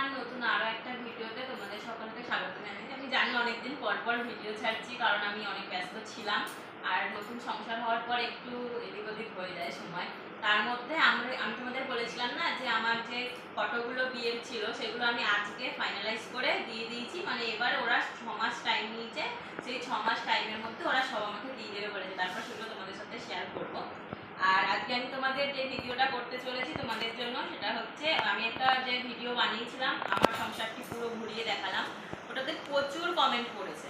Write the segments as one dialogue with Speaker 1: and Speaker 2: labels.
Speaker 1: আমার নতুন আরো একটা ভিডিওতে তোমাদের সকলকে স্বাগত জানাই। আমি জানি অনেকদিন পর পর ভিডিও ছাড়ছি, কারণ আমি অনেক ব্যস্ত ছিলাম আর নতুন সংসার হওয়ার পর একটু এদিক ওদিক হয়ে যায় সময়। তার মধ্যে আমি তোমাদের বলেছিলাম না যে আমার যে ফটোগুলো বিয়ের ছিল সেগুলো আমি আজকে ফাইনালাইজ করে দিয়ে দিয়েছি। মানে এবার ওরা 6 মাস টাইম নিয়েছে, সেই 6 মাস টাইমের মধ্যে ওরা সব আমাকে দিয়ে দেবে বলেছে। তারপর সেগুলো তোমাদের সাথে শেয়ার করবো। আর আজকে আমি তোমাদের যে ভিডিওটা করতে চলেছি তোমাদের জন্য, সেটা হচ্ছে আমি একটা যে ভিডিও বানিয়েছিলাম আমার সংসারটি পুরো ঘুরিয়ে দেখালাম, ওটাতে প্রচুর কমেন্ট পড়েছে।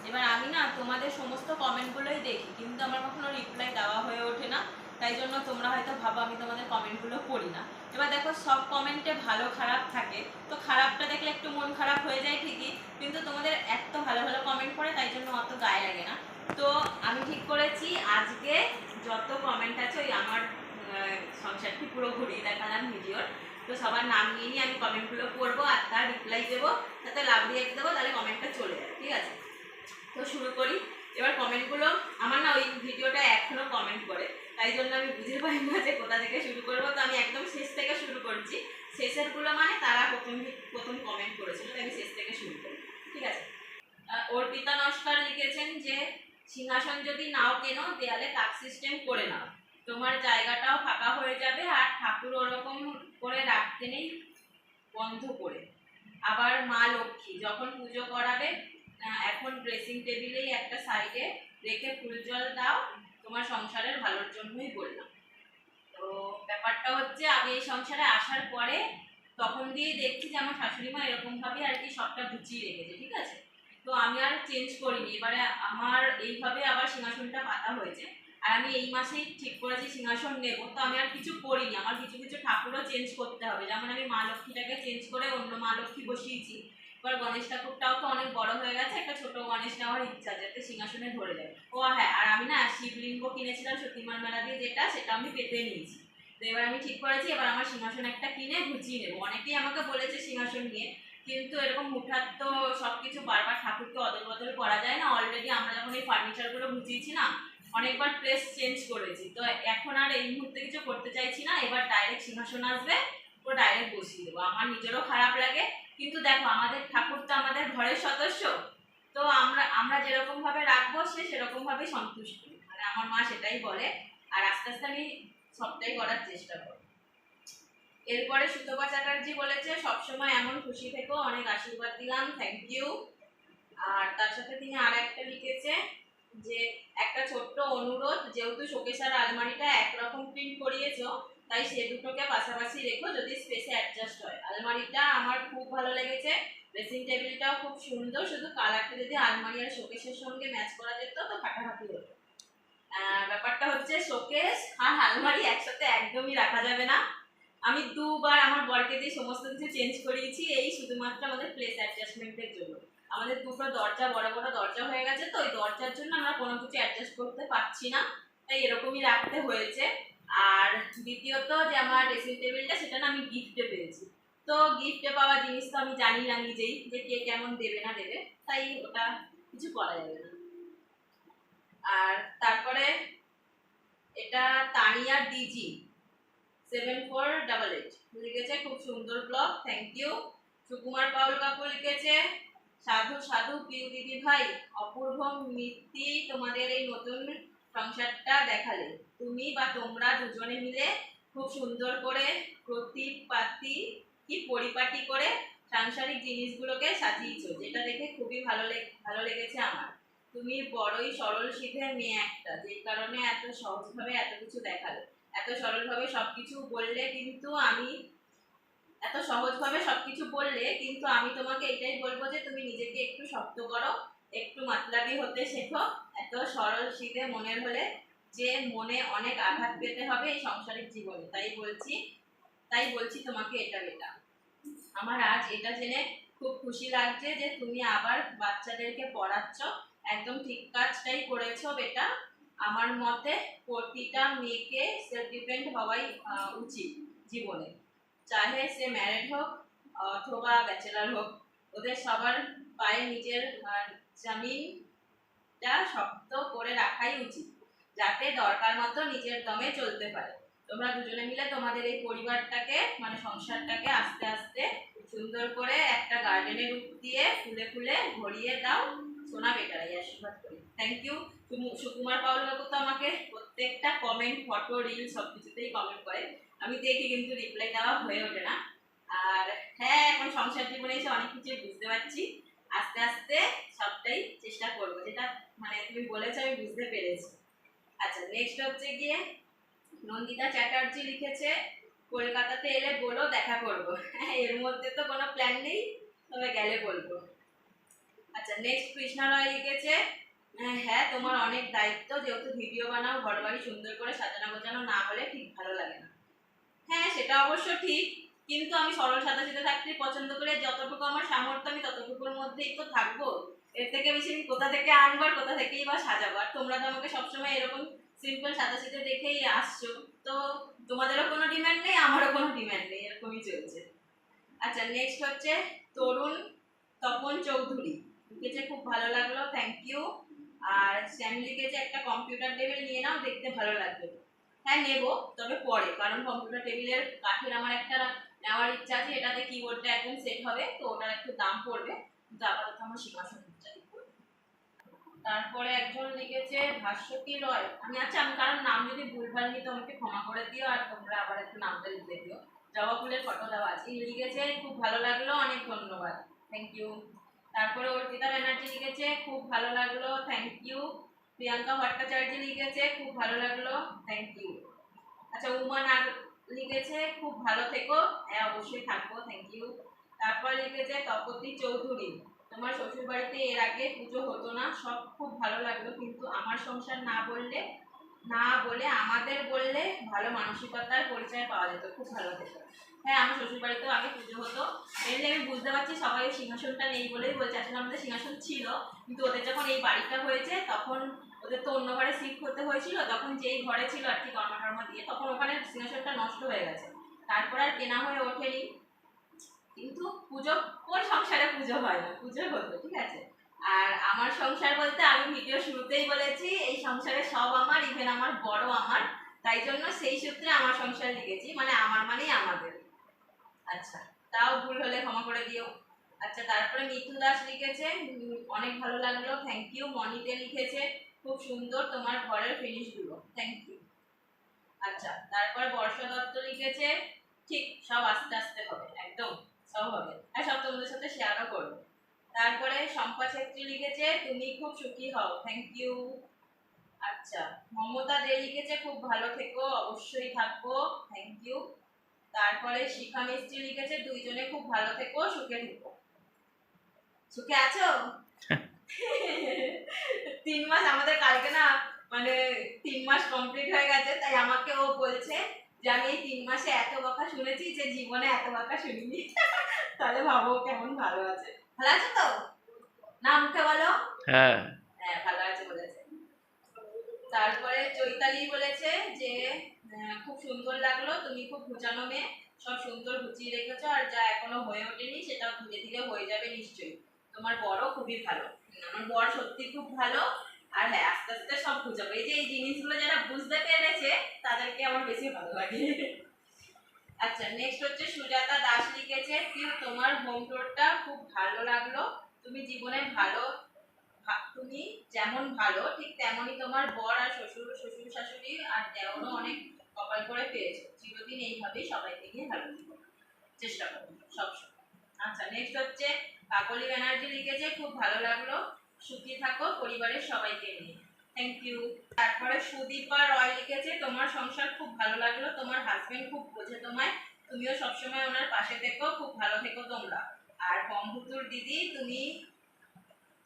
Speaker 1: এবার আমি না তোমাদের সমস্ত কমেন্টগুলোই দেখি, কিন্তু আমার কখনো রিপ্লাই দেওয়া হয়ে ওঠে না। তাই জন্য তোমরা হয়তো ভাবো আমি তোমাদের কমেন্টগুলো পড়ি না। এবার দেখো, সব কমেন্টে ভালো খারাপ থাকে, তো খারাপটা দেখলে একটু মন খারাপ হয়ে যায় ঠিকই, কিন্তু তোমাদের এত ভালো ভালো কমেন্ট পড়ে তাই জন্য অত গায়ে লাগে না। তো আমি ঠিক করেছি আজকে যত কমেন্ট আছে ওই আমার সংসারটি পুরো ঘুরিয়ে দেখালাম ভিডিওর, তো সবার নাম নিয়ে নিয়ে আমি কমেন্টগুলো পড়বো আর তার রিপ্লাই দেবো, তাতে লাভ দিয়ে দেবো, তাহলে কমেন্টটা চলে যাবে। ঠিক আছে, তো শুরু করি। এবার কমেন্টগুলো আমার না ওই ভিডিওটা এখনো কমেন্ট করে, তাই জন্য আমি বুঝে পাই না যে কোথা থেকে শুরু করবো। তো আমি একদম শেষ থেকে শুরু করছি। শেষেরগুলো মানে তারা প্রথম কমেন্ট করেছিল, তাই আমি শেষ থেকে শুরু করি। ঠিক আছে, অর্পিতা নস্কর লিখেছেন যে সিংহাসন যদি নাও কেন, দেয়ালে কাট সিস্টেম করে নাও, তোমার জায়গাটাও ফাঁকা হয়ে যাবে, আর ঠাকুর ওরকম করে রাখতে নেই বন্ধ করে। আবার মা লক্ষ্মী যখন পুজো করাবে এখন ড্রেসিং টেবিলেই একটা সাইডে রেখে ফুল জল দাও, তোমার সংসারের ভালোর জন্যই বললাম। তো ব্যাপারটা হচ্ছে আমি এই সংসারে আসার পরে তখন দিয়ে দেখছি যে আমার শাশুড়ি মা এরকমভাবে আর কি সবটা গুছিয়ে রেখেছে। ঠিক আছে, তো আমি আর চেঞ্জ করিনি। এবারে আমার এইভাবে আবার সিংহাসনটা পাতা হয়েছে, আর আমি এই মাসেই ঠিক করেছি সিংহাসন নেব। তো আমি আর কিছু করিনি, আমার কিছু কিছু ঠাকুরও চেঞ্জ করতে হবে। যেমন আমি মা লক্ষ্মীটাকে চেঞ্জ করে অন্য মা লক্ষ্মী বসিয়েছি। এবার গণেশ ঠাকুরটাও তো অনেক বড় হয়ে গেছে, একটা ছোট গণেশ নেওয়ার ইচ্ছা যাতে সিংহাসনে ধরে যায়। ও হ্যাঁ, আর আমি না শিবলিঙ্গ কিনেছিলাম সতীমার মেলা দিয়ে, সেটা আমি পেতে নিয়েছি। তো এবার আমি ঠিক করেছি এবার আমার সিংহাসন একটা কিনে গুছিয়ে নেবো। অনেকেই আমাকে বলেছে সিংহাসন নিয়ে, কিন্তু এরকম হুঠাৎ তো সবকিছু বারবার ঠাকুরকে অদল বদল করা যায় না। অলরেডি আমরা যখন এই ফার্নিচারগুলো গুছিয়েছি না, অনেকবার প্লেস চেঞ্জ করেছি, তো এখন আর এই মুহূর্তে কিছু করতে চাইছি না। এবার ডাইরেক্ট সিংহাসন আসবে, ও ডাইরেক্ট বসিয়ে দেবো। আমার নিজেরও খারাপ লাগে, কিন্তু দেখো আমাদের ঠাকুর তো আমাদের ঘরের সদস্য, তো আমরা যেরকম ভাবে রাখবো সে সেরকম ভাবে সন্তুষ্ট, মানে আমার মা সেটাই বলে। আর আস্তে আস্তে আমি সবটাই করার চেষ্টা করব। এরপরে সুতপা চ্যাটার্জি বলেছে সবসময় এমন খুশি থেকো, অনেক আশীর্বাদ দিলাম, থ্যাংক ইউ। আর তার সাথে তিনি আর একটা লিখেছে যে একটা ছোট্ট অনুরোধ, যেহেতু শোকেস আর আলমারিটা একরকম প্রিন্ট করিয়েছো, তাই সে দুটোকে পাশাপাশি রেখো, যদি স্পেসে অ্যাডজাস্ট হয়। আলমারিটা আমার খুব ভালো লেগেছে, ড্রেসিং টেবিলটাও খুব সুন্দর, শুধু কালারটা যদি আলমারি আর শোকেসের সঙ্গে ম্যাচ করা যেত তো ফাটাফাটি হতো। ব্যাপারটা হচ্ছে শোকেস আর আলমারি একসাথে একদমই রাখা যাবে না। আমি দুবার আমার বরকে দিয়ে সমস্ত কিছু চেঞ্জ করিয়েছি, এই শুধুমাত্র আমাদের প্লেস অ্যাডজাস্টমেন্টের জন্য। আমাদের দুটো দরজা বড় বড় দরজা হয়ে গেছে, তো ওই দরজার জন্য আমরা কোনো কিছু অ্যাডজাস্ট করতে পারছি না, তাই এরকমই রাখতে হয়েছে। আর দ্বিতীয়ত যে আমার ড্রেসিং টেবিলটা, সেটা না আমি গিফটে পেয়েছি। তো গিফটে পাওয়া জিনিস তো আমি জানি না নিজেই যে কে কেমন দেবে না দেবে, তাই ওটা কিছু করা যাবে না। আর তারপরে এটা তানিয়া ডিজি 7488 লিখেছে খুব সুন্দর blog, thank you. Sukumar Paul কাকু লিখেছে সাধু সাধু পিউ দিদি ভাই, অপূর্ব মিত্তি তোমাদের এই নতুন সংসারটা দেখালে। তুমি বা তোমরা দুজনে মিলে খুব সুন্দর করে প্রতিপাতি কি পরিপাটি করে সাংসারিক জিনিসগুলোকে সাজিয়েছো, যেটা দেখে খুবই ভালো লেগেছে আমার। তুমি বড়ই সরল সিধে মেয়ে একটা, যে কারণে এত সহজভাবে এত কিছু দেখালে, এত সরলভাবে সবকিছু বললে, কিন্তু আমি এত সহজভাবে সবকিছু বললে, কিন্তু আমি তোমাকে এটাই বলবো যে তুমি নিজেকে একটু শক্ত করো, একটু মাতলাবি হতে শেখো। এত সরল সিধে মনের হলে যে মনে অনেক আঘাত পেতে হবে এই সাংসারিক জীবনে, তাই বলছি তোমাকে এটা বেটা। আমার আজ এটা জেনে খুব খুশি লাগছে যে তুমি আবার বাচ্চাদেরকে পড়াচ্ছ, একদম ঠিক কাজটাই করেছো বেটা। আমার মতে প্রতিটা মেয়েকে সেলফ ডিপেন্ড হওয়াই উচিত জীবনে, চাহে সে ম্যারিড হোক অথবা ব্যাচেলার হোক। ওদের সবার পায়ে নিজের জমিনটা শক্ত করে রাখাই উচিত, যাতে দরকার মতো নিজের দমে চলতে পারে। তোমরা দুজনে মিলে তোমাদের এই পরিবারটাকে মানে সংসারটাকে আস্তে আস্তে সুন্দর করে একটা গার্ডেনের রূপ দিয়ে ফুলে ফুলে ভরিয়ে দাও। সোনা বেটারাই আশীর্বাদ করি। Thank you. সুকুমার পাউল কাকু তো আমাকে প্রত্যেকটা কমেন্ট, ফটো, রিল সবকিছুতেই কমেন্ট করে, আমি দেখি কিন্তু রিপ্লাই দেওয়া হয়ে ওঠে না। আর হ্যাঁ, এখন সংসার জীবনে এসে অনেক কিছু বুঝতে পারছি, আস্তে আস্তে সবটাই চেষ্টা করবো, যেটা মানে তুমি বলেছো আমি বুঝতে পেরেছি। আচ্ছা, নেক্সট হচ্ছে গিয়ে নন্দিতা চ্যাটার্জি লিখেছে, কলকাতাতে এলে বলো দেখা করবো। এর মধ্যে তো কোনো প্ল্যান নেই, তবে গেলে বলবো। আচ্ছা, নেক্সট কৃষ্ণা রয় লিখেছে, হ্যাঁ তোমার অনেক দায়িত্ব, যেহেতু ভিডিও বানাও, ঘর বাড়ি সুন্দর করে সাজানো গোছানো না হলে ঠিক ভালো লাগে না। হ্যাঁ, সেটা অবশ্য ঠিক, কিন্তু আমি সরল সাদাসিধে থাকতে পছন্দ করে, যতটুকু আমার সামর্থ্য আমি ততটুকুর মধ্যেই তো থাকবো। এর থেকে বেশি আমি কোথা থেকে আনবো আর কোথা থেকেই বা সাজাবো। আর তোমরা তো আমাকে সবসময় এরকম সিম্পল সাদাসিধে দেখেই আসছো, তো তোমাদেরও কোনো ডিমান্ড নেই, আমারও কোনো ডিমান্ড নেই, এরকমই চলছে। আচ্ছা, নেক্সট হচ্ছে তরুণ তপন চৌধুরী লিখেছে, খুব ভালো লাগলো, থ্যাংক ইউ। আর স্যাম লিখেছে, একটা কম্পিউটার টেবিল নিয়ে নাও, দেখতে ভালো লাগবে। হ্যাঁ নেব, তবে পরে, কারণ কম্পিউটার টেবিলের কাঠের আমার একটা নেওয়ার ইচ্ছা আছে, এটাতে কিবোর্ডটা একদম সেট হবে, তো ওটার একটু দাম পড়বে, কিন্তু আপাতত আমার সিংহাসন চাই। তারপরে একজন লিখেছে ভাস্বতী রয়, আমি আচ্ছা, আমি কারণ নাম যদি ভুলভাল নিই তো আমাকে ক্ষমা করে দিও, আর তোমরা আবার একটু নামটা লিখে দিও। জবা ফুলের ফটো দেওয়া আছে। লিখেছে, খুব ভালো লাগলো, অনেক ধন্যবাদ, থ্যাংক ইউ। তারপরে অর্পিতা ব্যানার্জি লিখেছে, খুব ভালো লাগলো, থ্যাংক ইউ। প্রিয়াঙ্কা ভট্টাচার্য লিখেছে, খুব ভালো লাগলো, থ্যাংক ইউ। আচ্ছা, উমা নাগ লিখেছে, খুব ভালো থেকো, হ্যাঁ অবশ্যই থাকবো, থ্যাংক ইউ। তারপর লিখেছে তপতি চৌধুরী, তোমার শ্বশুর বাড়িতে এর আগে পুজো হতো না, সব খুব ভালো লাগলো, কিন্তু আমার সংসার না বলে আমাদের বললে ভালো মানসিকতার পরিচয় পাওয়া যেত, খুব ভালো হতো। হ্যাঁ, আমার শ্বশুর বাড়িতেও আগে পুজো হতো, এমনি আমি বুঝতে পারছি সবাই সিংহাসনটা নেই বলেই বলছে, আসলে আমাদের সিংহাসন ছিল, কিন্তু ওদের যখন এই বাড়িটা হয়েছে তখন ওদের তো অন্য ঘরে শিফট হতে হয়েছিল, তখন যেই ঘরে ছিল আর কি কর্মা টর্মা দিয়ে, তখন ওখানে সিংহাসনটা নষ্ট হয়ে গেছে, তারপর আর কেনা হয়ে ওঠেনি। কিন্তু পুজো, কোন সংসারে পুজো হয় না, পুজো হতো, ঠিক আছে। আর আমার সংসার বলতে আমি ভিডিও শুরুতেই বলেছি, এই সংসারে সব আমার, ইভেন আমার বড় আমার, তাই জন্য সেই সূত্রে আমার সংসার লিখেছি, মানে আমার মানেই আমাদের। আচ্ছা, তাও ভুল হলে ক্ষমা করে দিও। আচ্ছা, তারপরে মিথু দাস লিখেছে, অনেক ভালো লাগলো, থ্যাংক ইউ। মনিতে লিখেছে, খুব সুন্দর তোমার ঘরের ফিনিশগুলো, থ্যাংক ইউ। আচ্ছা, তারপর বর্ষা দত্ত লিখেছে, ঠিক, সব আস্তে আস্তে হবে, একদম সব হবে, আর সব তোমাদের সাথে শেয়ারও করবো। তারপরে শম্পা ছেত্রী লিখেছে, তুমি খুব সুখী হও, থ্যাংক ইউ। আচ্ছা, মমতা দে লিখেছে, খুব ভালো থেকো, অবশ্যই থাকবো, থ্যাংক ইউ। তারপরে শিখা মিস্ত্রি লিখেছে, দুইজনে খুব ভালো থেকো, সুখে থেকো। সুখে আছো? 3 মাস আমাদের কালকে না, মানে 3 মাস কমপ্লিট হয়ে গেছে, তাই আমাকে ও বলছে যে আমি এই 3 মাসে এত কথা শুনেছি যে জীবনে এত কথা শুনিনি। তাহলে ভাবো কেমন ভালো আছে। ভালো আছো তো? না মুখে বলো। হ্যাঁ হ্যাঁ, ভালো আছে বলেছে। তারপরে চৈতালি বলেছে যে খুব সুন্দর লাগলো, তুমি খুব ঘুচানো মেয়ে, সব সুন্দর গুছিয়ে রেখেছো, আর যা এখনো হয়ে ওঠেনি সেটাও ধীরে ধীরে হয়ে যাবে নিশ্চয়ই। তোমার বড় খুবই ভালো। আমার বর সত্যি খুব ভালো, আর হ্যাঁ আস্তে আস্তে সব বুঝাবো। এই যে এই জিনিসগুলো যারা বুঝতে পেরেছে তাদেরকে আমার বেশি ভালো লাগে। আচ্ছা, নেক্সট হচ্ছে সুজাতা দাস লিখেছে, তোমার হোম টুরটা খুব ভালো লাগলো, তুমি জীবনে ভালো, তুমি যেমন ভালো ঠিক তেমনই তোমার বর আর শ্বশুর শাশুড়ি আর দেওরও অনেক কপাল করে পেয়েছো, চিরদিন এইভাবেই সবাইকে নিয়ে ভালো থেকো, চেষ্টা করো সবসময়। আচ্ছা, নেক্সট হচ্ছে কাকলি ব্যানার্জি লিখেছে, খুব ভালো লাগলো, সুখী থাকো পরিবারের সবাইকে নিয়ে, থ্যাংক ইউ। তারপরে সুদীপা রয় লিখেছে, তোমার সংসার খুব ভালো লাগলো, তোমার হাজবেন্ড খুব বোঝে তোমায়, তুমিও সবসময় ওনার পাশে থেকো, খুব ভালো থেকো তোমরা। আর বম্বুতুর দিদি, তুমি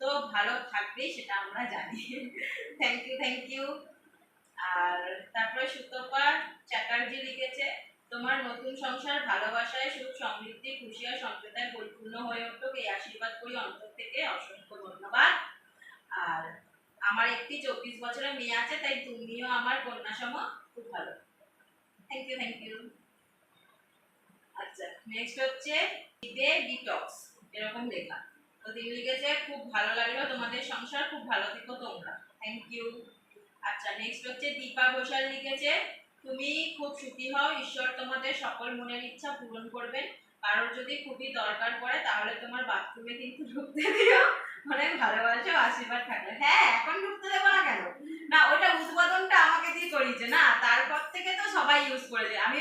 Speaker 1: তো ভালো থাকবেই সেটা আমরা জানি, থ্যাংক ইউ থ্যাংক ইউ। আর তারপরে সুতপা চ্যাটার্জি লিখেছে, তোমার নতুন সংসার ভালোবাসায় সুখ সমৃদ্ধি খুশি আর সম্প্রদায় পরিপূর্ণ হয়ে উঠুক, এই আশীর্বাদ করি অন্তর থেকে, অসংখ্য ধন্যবাদ। আর আমার একটি 24 বছরের মেয়ে আছে, তাই তুমিও আমার কন্যা সম, খুব ভালো, থ্যাংক ইউ থ্যাংক ইউ। আচ্ছা, নেক্সট হচ্ছে ডে ডিটক্স, এরকম লেখা, তো তিনি লিখেছে, খুব ভালো লাগলো তোমাদের সংসার, খুব ভালো থেকো তোমরা, থ্যাংক ইউ। আচ্ছা, নেক্সট হচ্ছে দীপা ঘোষাল লিখেছে, তুমি খুব সুখী হও, ঈশ্বর তোমাদের সকল মনের ইচ্ছা পূরণ করবেন, কারোর যদি খুবই দরকার পড়ে তাহলে তোমার বাথরুমে কিন্তু ঢুকতে দিও, অনেক ভালোবাসা আশীর্বাদ থাকলে। হ্যাঁ, এখন ঢুকতে দেবো না কেন? না, ওটা উদ্বোধনটা আমাকে দিয়ে করিয়েছে না, তারপর থেকে তো সবাই ইউজ করেছে, আমি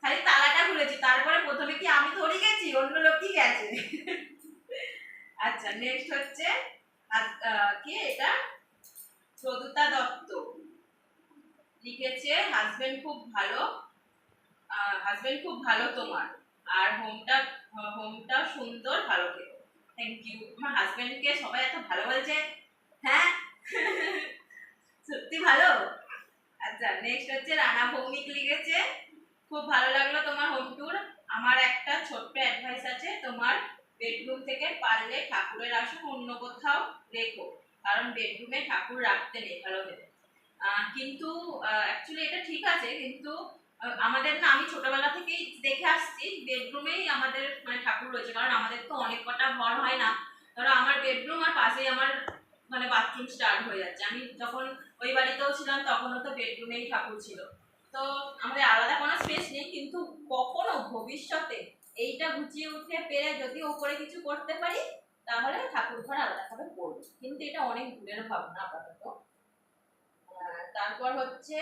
Speaker 1: খালি তালাটা খুলেছি, তারপরে প্রথমে কি আমি ধরে গেছি, অন্য লোক কি গেছে। আচ্ছা, নেক্সট হচ্ছে কি এটা, প্রদুতা দত্ত লিখেছে হাজবেন্ড খুব ভালো, হাজবেন্ড খুব ভালো তোমার, আর হোমটা সুন্দর, ভালো থেকো। Thank you. আমার হাজবেন্ডকে সবাই এত ভালো বলছে। হ্যাঁ, সত্যি ভালো। আচ্ছা, নেক্সট হচ্ছে রানা ভৌমিক লিখেছে খুব ভালো লাগলো তোমার হোম ট্যুর, আমার একটা ছোট্ট অ্যাডভাইস আছে, তোমার বেডরুম থেকে পারলে ঠাকুরের আসন অন্য কোথাও রেখো, কারণ বেডরুমে ঠাকুর রাখতে নেই, ভালো হবে। কিন্তু অ্যাকচুয়ালি এটা ঠিক আছে, কিন্তু আমাদের না, আমি ছোটবেলা থেকেই দেখে আসছি বেডরুমেই আমাদের মানে ঠাকুর রয়েছে, কারণ আমাদের তো অনেক কটা ঘর হয় না, ধরো আমার বেডরুম আর পাশেই আমার মানে বাথরুম স্টার্ট হয়ে যাচ্ছে। আমি যখন ওই বাড়িতেও ছিলাম তখনও তো বেডরুমেই ঠাকুর ছিল, তো আমাদের আলাদা কোনো স্পেস নেই, কিন্তু কখনো ভবিষ্যতে এইটা গুছিয়ে উঠে পেরে যদি ওপরে কিছু করতে পারি তাহলে ঠাকুর ঘর আলাদাভাবে করবো, কিন্তু এটা অনেক দূরের ভাবনা আপাতত। তারপর হচ্ছে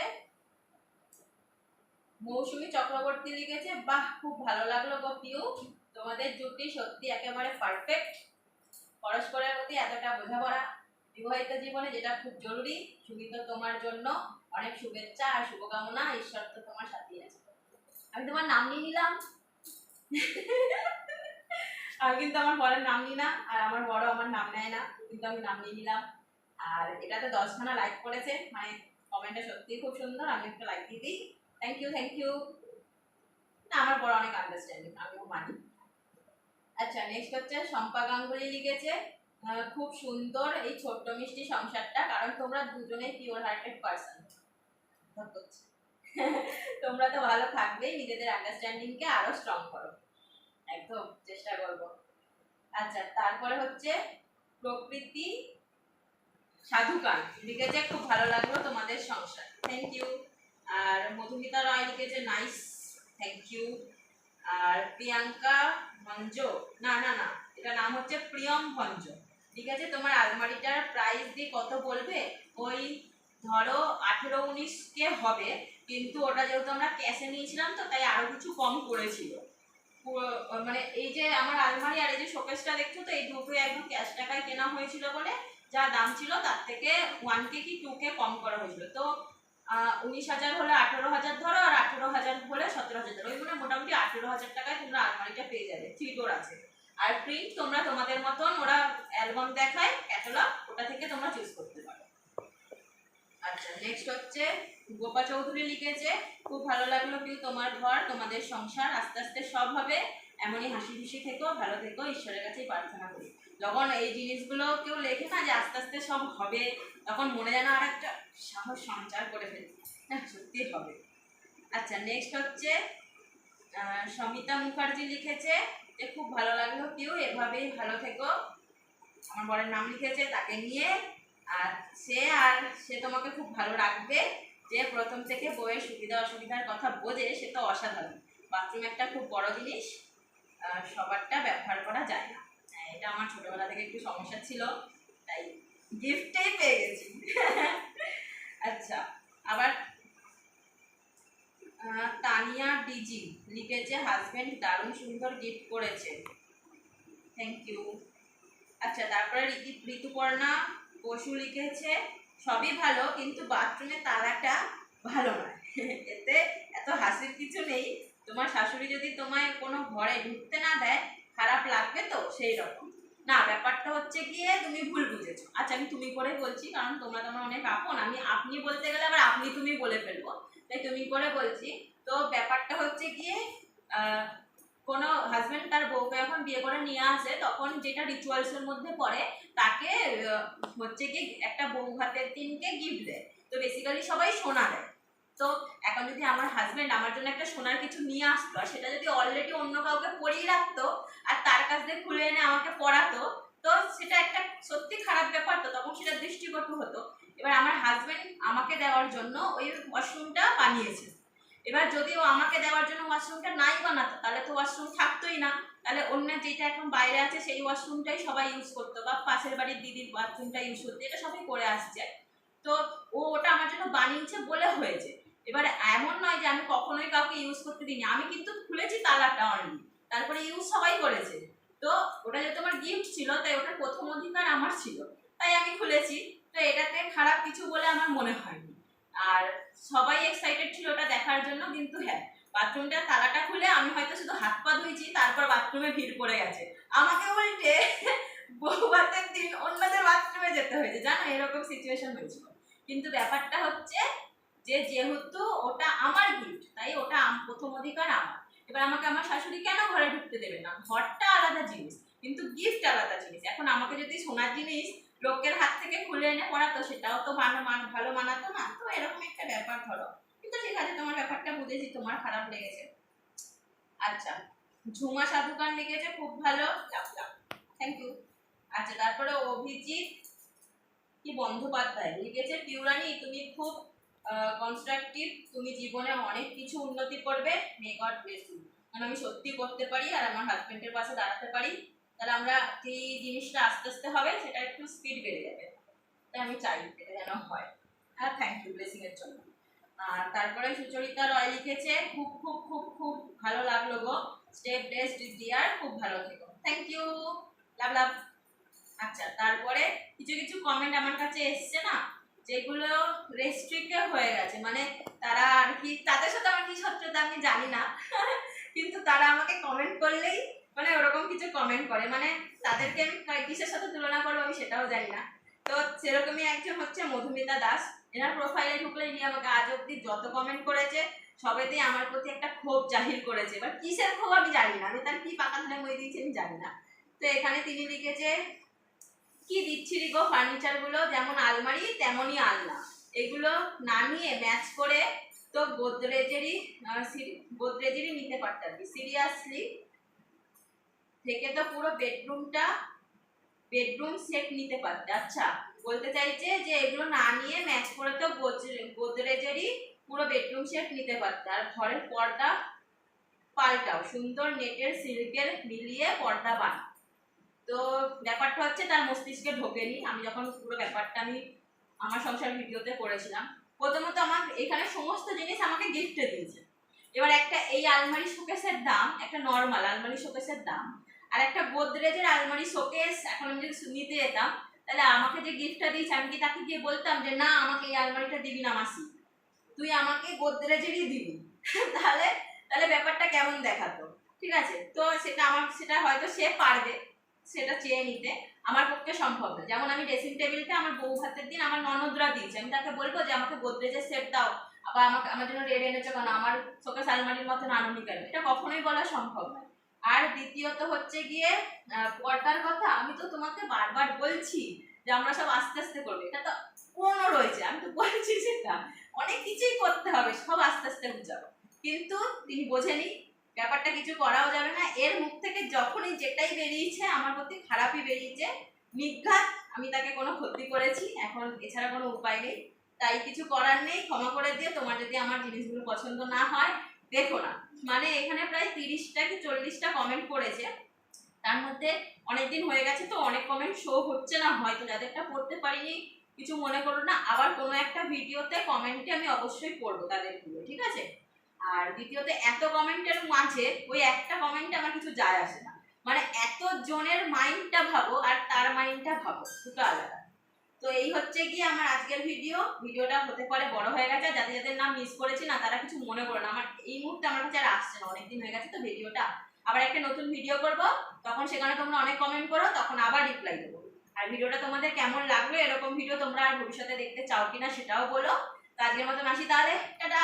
Speaker 1: মৌসুমী চক্রবর্তী লিখেছে বাহ, খুব ভালো লাগলো গো পিউ, তোমাদের জুটি সত্যি একেবারে পারফেক্ট, পরস্পরের প্রতি এতটা বোঝাপড়া বিবাহিত জীবনে যেটা খুব জরুরি। সুমিত, তোমার জন্য অনেক শুভেচ্ছা আর শুভকামনা, ঈশ্বর তো তোমার সাথেই আছে। আমি তোমার নাম নিয়ে নিলাম। আমি কিন্তু আমার বরের নাম নিই না, আর আমার বড় আমার নাম নেয় না, কিন্তু আমি নাম নিয়ে নিলাম। আর এটাতে 10খানা লাইক করেছে, মানে কমেন্টটা সত্যিই খুব সুন্দর, আমি একটা লাইক দিয়ে দিই। Thank you, thank you. না, আমার বড় অনেক আন্ডারস্ট্যান্ডিং, আমিও মানি। আচ্ছা, নেক্সট হচ্ছে শম্পা গাঙ্গুলি লিখেছে খুব সুন্দর এই ছোট্ট মিষ্টি সংসারটা, কারণ তোমরা দুজনেই পিওর হার্টেড পারসন, তোমরা তো ভালো থাকবেই, নিজেদের আন্ডারস্ট্যান্ডিংকে আরো স্ট্রং করো, একদম চেষ্টা করবো। আচ্ছা, তারপরে হচ্ছে প্রকৃতি সাধুকান লিখেছে খুব ভালো লাগলো তোমাদের সংসার, থ্যাংক ইউ। আর মধুমিতা রায় লিখেছে নাইস, থ্যাংক ইউ। আর প্রিয়াঙ্কা ভঞ্জ, না না না, এটা নাম হচ্ছে প্রিয়ম ভঞ্জ, ঠিক আছে, তোমার আলমারিটার প্রাইস দিয়ে কত বলবে? ওই ধরো 18-19 হবে, কিন্তু ওটা যেহেতু আমরা ক্যাশে নিয়েছিলাম তো তাই আরো কিছু কম করেছিল। মানে এই যে আমার আলমারি আর এই যে শোকেসটা দেখছো তো, এই দুটোই একদম ক্যাশ টাকায় কেনা হয়েছিল বলে যা দাম ছিল তার থেকে 1K কি 2K কম করা হয়েছিল, তো 19,000 হলে 18,000 ধরো, আর 18,000 হলে 17,000 ধরো, ওই মানে মোটামুটি 18,000 টাকায় তোমরা আলমারিটা পেয়ে যাবে, 3 ডোর আছে। আর প্রিন্ট তোমরা তোমাদের মতন, ওরা অ্যালবাম দেখায় ক্যাটালগ, ওটা থেকে তোমরা চুজ করতে পারো। আচ্ছা, নেক্সট হচ্ছে গোপা চৌধুরী লিখেছে খুব ভালো লাগলো পিউ, তোমার ঘর তোমাদের সংসার আস্তে আস্তে সব হবে, এমনই হাসি খুশি থেকো, ভালো থেকো, ঈশ্বরের কাছেই প্রার্থনা করি। যখন এই জিনিসগুলো কেউ লেখে না যে আস্তে আস্তে সব হবে, তখন মনে যেন আর একটা সাহস সঞ্চার করে ফেলছে, হ্যাঁ সত্যি হবে। আচ্ছা, নেক্সট হচ্ছে সমিতা মুখার্জি লিখেছে যে খুব ভালো লাগলো পিউ, এভাবেই ভালো থেকো, আমার বরের নাম লিখেছে তাকে নিয়ে, আর সে তোমাকে খুব ভালো রাখবে, যে প্রথম থেকে বইয়ের সুবিধা অসুবিধার কথা বোঝে, সে তো অসাধারণ, বাথরুম একটা খুব বড় জিনিস, সবারটা ব্যবহার করা যায় না। এটা আমার ছোটবেলা থেকে একটু সমস্যা ছিল, তাই গিফটেই পেয়ে গেছি। আচ্ছা, আবার তানিয়া ডিজি লিখেছে হাজবেন্ড দারুণ সুন্দর গিফট করেছে, থ্যাংক ইউ। আচ্ছা, তারপরে ঋতুপর্ণা বসু লিখেছে সবই ভালো, কিন্তু বাথরুমে তালাটা ভালো নয়। এতে এত হাসির কিছু নেই, তোমার শাশুড়ি যদি তোমায় কোনো ঘরে ঢুকতে না দেয় খারাপ লাগবে তো, সেই রকম না, ব্যাপারটা হচ্ছে গিয়ে তুমি ভুল বুঝেছো। আচ্ছা, আমি তুমি করে বলছি, কারণ তোমরা তোমার অনেক আপন, আমি আপনি বলতে গেলে আবার আপনি তুমি বলে ফেলবো, তাই তুমি করে বলছি। তো ব্যাপারটা হচ্ছে গিয়ে কোনো হাজবেন্ড তার বউকে যখন বিয়ে করে নিয়ে আসে, তখন যেটা রিচুয়ালসের মধ্যে পড়ে, তাকে হচ্ছে কি একটা বউ ভাতের দিনকে গিফট দেয়, তো বেসিক্যালি সবাই সোনা দেয়। তো এখন যদি আমার হাজবেন্ড আমার জন্য একটা সোনার কিছু নিয়ে আসতো, সেটা যদি অলরেডি অন্য কাউকে পরিয়ে রাখতো আর তার কাছ দিয়ে খুলে এনে আমাকে পরাতো, তো সেটা একটা সত্যি খারাপ ব্যাপার, তো তখন সেটা দৃষ্টিকটু হতো। এবার আমার হাজবেন্ড আমাকে দেওয়ার জন্য ওই ওয়াশরুমটা বানিয়েছে, এবার যদি ও আমাকে দেওয়ার জন্য ওয়াশরুমটা নাই বানাতো তাহলে তো ওয়াশরুম থাকতোই না, তাহলে অন্য যেটা এখন বাইরে আছে সেই ওয়াশরুমটাই সবাই ইউজ করতো বা পাশের বাড়ির দিদির বাথরুমটা ইউজ করতো, এটা সবাই করে আসছে। তো ও ওটা আমার জন্য বানিয়েছে বলে হয়েছে। এবার এমন নয় যে আমি কখনোই কাউকে ইউজ করতে দিইনি, আমি কিন্তু খুলেছি তালাটা অনলি, তারপরে ইউজ সবাই করেছে। তো ওটা যেহেতু আমার গিফট ছিল তাই ওটার প্রথম অধিকার আমার ছিল, তাই আমি খুলেছি। তো এটাতে খারাপ কিছু বলে আমার মনে হয়নি। আর সবাই এক্সাইটেড ছিল ওটা দেখার জন্য, কিন্তু হ্যাঁ বাথরুমটা তালাটা খুলে আমি হয়তো শুধু হাত পা ধুয়েছি, তারপর বাথরুমে ভিড় পড়ে গেছে, আমাকে উল্টে বউভাতের দিন অন্যদের বাথরুমে যেতে হয়েছে, জানো এরকম সিচুয়েশন হয়েছিল। কিন্তু ব্যাপারটা হচ্ছে যে যেহেতু ওটা আমার গিফট তাই ওটা প্রথম অধিকার আমার। এবার আমাকে আমার শাশুড়ি কেন ঘরে ঢুকতে দেবে না, ঘরটা আলাদা জিনিস কিন্তু গিফট আলাদা জিনিস। এখন আমাকে যদি সোনার জিনিস লোকের হাত থেকে খুলে এনে পড়াতো সেটাও তো ভালো মানাতো না, তো এরকম একটা ব্যাপার ধরো। কিন্তু ঠিক আছে, তোমার ব্যাপারটা বুঝেছি, তোমার খারাপ লেগেছে। আচ্ছা, ঝুমা সাধুকার লিখেছে খুব ভালো, থ্যাংক ইউ। আচ্ছা, তারপরে অভিজিৎ কি বন্দ্যোপাধ্যায় লিখেছে, পিউরানি তুমি খুব কনস্ট্রাকটিভ, তুমি জীবনে অনেক কিছু উন্নতি করবে, মে গড ব্লেস ইউ। কারণ আমি সত্যি করতে পারি আর আমার হাজবেন্ডের পাশে দাঁড়াতে পারি, তাহলে আমরা যে জিনিসটা আস্তে আস্তে হবে সেটা একটু স্পিড বেড়ে যাবে, তাই আমি চাই এটা যেন হয়। হ্যাঁ, থ্যাংক ইউ ব্লেসিং এর জন্য। আর তারপরে সুচরিতা রয় লিখেছে, খুব খুব খুব খুব ভালো লাগলো গো, স্টে ব্লেসড ডিয়ার, খুব ভালো থেকো, থ্যাংক ইউ, লাভ লাভ। আচ্ছা, তারপরে কিছু কিছু কমেন্ট আমার কাছে এসছে না, যেগুলো রেস্ট্রিক্টেড হয়ে গেছে, মানে তারা আর কি, তাদের সাথে আমার কি শত্রুতা আমি জানি না কিন্তু তারা আমাকে কমেন্ট করলেই মানে ওরকম কিছু কমেন্ট করে, মানে তাদেরকে আমি কিসের সাথে তুলনা করবো আমি সেটাও জানি না। তো সেরকমই একজন হচ্ছে মধুমিতা দাস, এনার প্রোফাইলে ঢুকলে ইনি আমাকে আজ অব্দি যত কমেন্ট করেছে সবেতেই আমার প্রতি একটা ক্ষোভ জাহির করেছে, এবার কিসের ক্ষোভ আমি জানি না, আমি তার কি পাকা ধরে মই দিয়েছি আমি জানি না। তো এখানে তিনি লিখেছে, কি বিচ্ছিরি গো ফার্নিচার গুলো, যেমন আলমারি তেমনই আলনা, এগুলো না নিয়ে ম্যাচ করে তো গোদরেজেরই নিতে পারতাম, সিরিয়াসলি থেকে তো পুরো বেডরুম সেট নিতে পারতে। আচ্ছা, বলতে চাইছে যে এগুলো না নিয়ে ম্যাচ করে তো গোদরেজেরই পুরো বেডরুম সেট নিতে পারতে, আর ঘরের পর্দা পাল্টাও, সুন্দর নেটের সিল্কের মিলিয়ে পর্দা বানাও। তো ব্যাপারটা হচ্ছে তার মস্তিষ্কে ঢোকেনি, আমি যখন পুরো ব্যাপারটা আমি আমার সংসার ভিডিওতে করেছিলাম। প্রথমত আমার এখানে সমস্ত জিনিস আমাকে গিফটে দিয়েছে। এবার একটা এই আলমারি শোকেসের দাম, একটা নর্মাল আলমারি শোকেসের দাম, আর একটা গোদরেজের আলমারি শোকেস এখন আমি যদি নিতে যেতাম তাহলে আমাকে যে গিফটটা দিয়েছে আমি কি তাকে গিয়ে বলতাম যে না আমাকে এই আলমারিটা দিবি না মাসি, তুই আমাকে গোদরেজেরই দিবি তাহলে তাহলে ব্যাপারটা কেমন দেখাতো, ঠিক আছে। তো সেটা হয়তো সে পারবে সেটা চেয়ে নিতে, আমার পক্ষে সম্ভব না। যেমন আমি ড্রেসিং টেবিলটা আমার বউ ভাতের দিন আমার ননদরা দিয়েছে, আমি তাকে বলবো যে আমাকে গোদরেজের সেট দাও, আবার আমার জন্য রেড এনেছো কেন, আমার শোকেস আলমারির মতন আনুনি কেন, এটা কখনোই বলা সম্ভব নয়। আর দ্বিতীয়ত হচ্ছে গিয়ে পর্দার কথা, আমি তো তোমাকে বারবার বলছি যে আমরা সব আস্তে আস্তে করবো, এটা তো কোনো রয়েছে, আমি তো বলছি সেটা অনেক কিছুই করতে হবে, সব আস্তে আস্তে বুঝাবো, কিন্তু তিনি বোঝেনি, ব্যাপারটা কিছু করাও যাবে না। এর মুখ থেকে যখনই যেটাই বেরিয়েছে আমার প্রতি খারাপই বেরিয়েছে, নিঘাত আমি তাকে কোনো ক্ষতি করেছি, এখন এছাড়া কোনো উপায় নেই, তাই কিছু করার নেই, ক্ষমা করে দিয়ে তোমার যদি আমার জিনিসগুলো পছন্দ না হয় দেখো না। মানে এখানে প্রায় 30টা কি 40টা কমেন্ট করেছে, তার মধ্যে অনেকদিন হয়ে গেছে তো অনেক কমেন্ট শো হচ্ছে না, হয়তো যাদেরটা পড়তে পারিনি কিছু মনে করো না, আবার কোনো একটা ভিডিওতে কমেন্টে আমি অবশ্যই পড়বো তাদেরগুলো, ঠিক আছে। আর দ্বিতীয়ত এত কমেন্টের মাঝে ওই একটা কমেন্টে আমার কিছু যায় আসে না, মানে এত জনের মাইন্ডটা ভাবো আর তার মাইন্ডটা ভাবো, দুটো আলাদা। তো এই হচ্ছে গিয়ে আমার আজকের ভিডিওটা হতে পারে বড় হয়ে গেছে, যাদের যাদের নাম মিস করেছি না তারা কিছু মনে করো না, আমার এই মুহূর্তে আমার কাছে আর আসছে না, অনেকদিন হয়ে গেছে তো ভিডিওটা, আবার একটা নতুন ভিডিও করব, তখন সেখানে তোমরা অনেক কমেন্ট করো, তখন আবার রিপ্লাই দেবো। আর ভিডিওটা তোমাদের কেমন লাগলো, এরকম ভিডিও তোমরা আর ভবিষ্যতে দেখতে চাও কিনা সেটাও বলো। তো আজকের মতন আসি তাহলে, টাটা।